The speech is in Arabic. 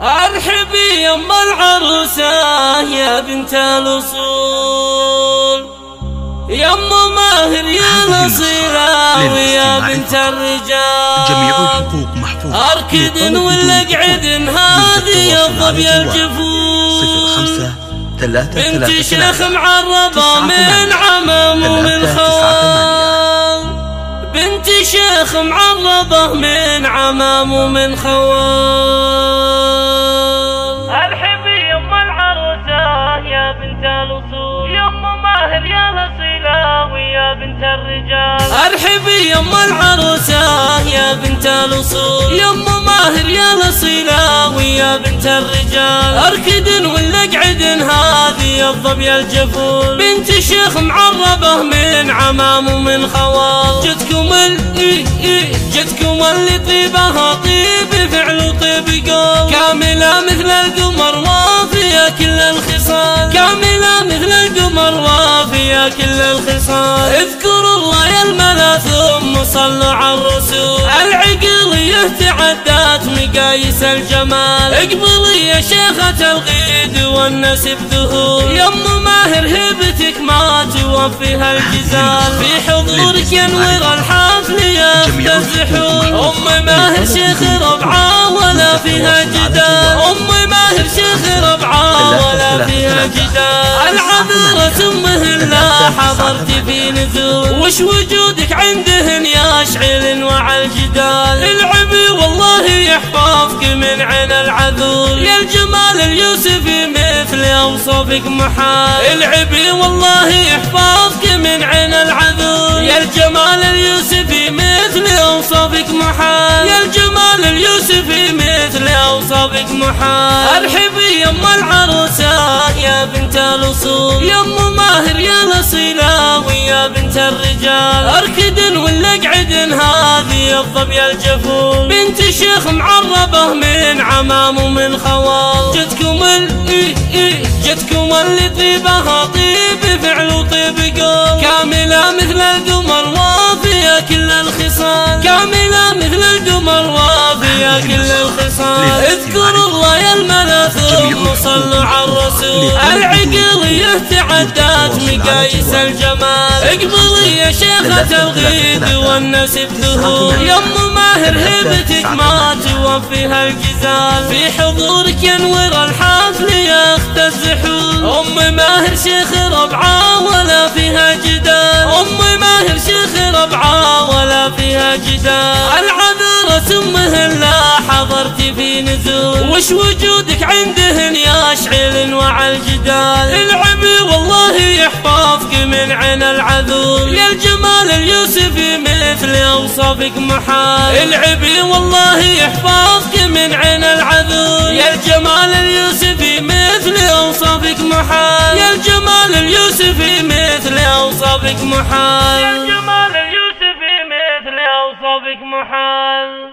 ارحبي يم العروسة يا بنت الأصول، يم ماهر يا الأصيلة ويا بنت الرجال. جميع الحقوق محفوظة. أركد ولا اقعد هذه الظبي الجفول. بنت شيخ معربة من عمام ومن خوال، بنت شيخ معربة من عمام ومن خوال. ارحبي يم العروسة يا بنت الأصول، يم ماهر يا الأصيلة ويا بنت الرجال. ارحبي يم العروسة يا بنت الأصول، يم ماهر يا الأصيلة ويا بنت الرجال. اركد ولا اقعد هذه الظبي الجفول، بنت شيخ معربة من عمام ومن خوال. جتكم اللي طيبها طيب فعل وطيب قول، كاملة مثل القمر وافية كل الخصال، كاملة مثل القمر وافية كل الخصال. اذكروا الله يا الملا ثم صلوا على الرسول، العقلية تعدت مقاييس الجمال. اقبلي يا شيخة الغيد والنسب ذهول، يم ماهر هبتك ما توفيها الجزال. في حضورك ينور الحفل يفتزحون، أم ماهر شيخ ربعة ولا فيها جدال، أم ماهر شيخ ربعة ولا فيها جدال. العذرة مهلا حضرت في نزول، وش وجودك عندهن يشعل وعى الجدال. العبي والله يحفظك من عين العذول، يا الجمال اليوسفي مثل اوصافك محال. العبي والله يحفظك من عين العذول، يا الجمال اليوسفي مثل اوصافك محال، يا الجمال اليوسفي مثل اوصافك محال. ارحبي يم العروسة يا بنت الأصول، يم ماهر يا الأصيلة ويا بنت الرجال. اركد ولا اقعد هذه الظبي الجفول، بنت شيخ معربة من عمام ومن خوال. جتكم اللي طيبها طيب فعل وطيب قول، كاملة مثل القمر وافية كل الخصال، كاملة مثل القمر وافية كل الخصال. اذكروا الله يا الملا ثم صلوا على الرسول، العقلية تعدت مقاييس الجمال. اقبلي يا شيخة الغيد والنسب ذهول، يم ماهر هبتك ما توفيها الجزال. في حضورك ينور الحفل يختزحون، أم ماهر شيخ ربعة ولا فيها جدال، أم ماهر شيخ ربعة ولا فيها جدال. العذرة مهلا حضرت في نزول، وش وجودك عندهن يشعل وعى الجدال. العبي والله يحفظك من عين العذول، يا الجمال اليوسفي مثل اوصافك محال. العبي والله يحفظك من عين العذول، يا الجمال اليوسفي مثل اوصافك محال، يا الجمال اليوسفي مثل اوصافك محال، يا الجمال اليوسفي مثل اوصافك محال.